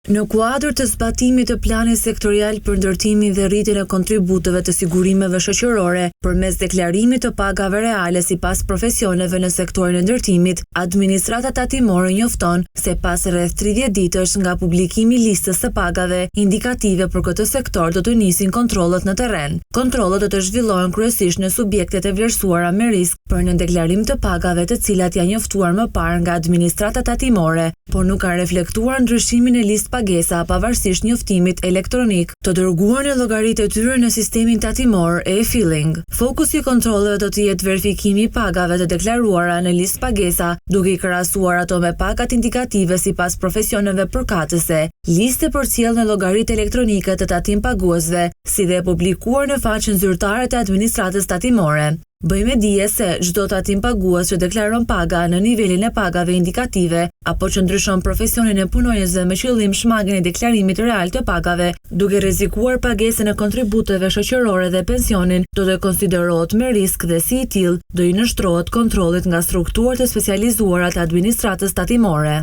Në kuadër të zbatimit të planit sektorial për ndërtimin dhe rritjen e kontributeve të sigurimeve shoqërore përmes deklarimit të pagave reale sipas profesioneve në sektorin e ndërtimit, administrata tatimore njofton se pas rreth 30 ditësh nga publikimi i listës së pagave indikative për këtë sektor do të nisin kontrollet në terren. Kontrollet do të zhvillohen kryesisht në subjektet e vlerësuara me risk për në deklarim të pagave të cilat janë njoftuar më parë nga administrata tatimore, por nuk kanë reflektuar ndryshimin e listë pagesa pavarësisht njoftimit elektronik të dërguar në llogaritë e tyre në sistemin tatimor e-filing. Fokusi i kontrolleve do të jetë verifikimi i pagave të deklaruara në listë pagesa, duke i krahasuar ato me pagat indikative sipas profesioneve përkatëse. Liste përcjell në llogaritë elektronike të tatim paguesve, si dhe e publikuar në faqen zyrtare të administratës tatimore. Bëjmë dije se çdo tatim pagues që deklaron paga në nivelin e pagave indikative apo që ndryshon profesionin e punonjësve me qëllim shmangjen e deklarimit real të pagave, duke rrezikuar pagesën e kontributeve shoqërore dhe pensionin, do të konsiderohet me risk dhe si i tillë do i nështrohet kontrollit nga strukturat e specializuara të administratës tatimore.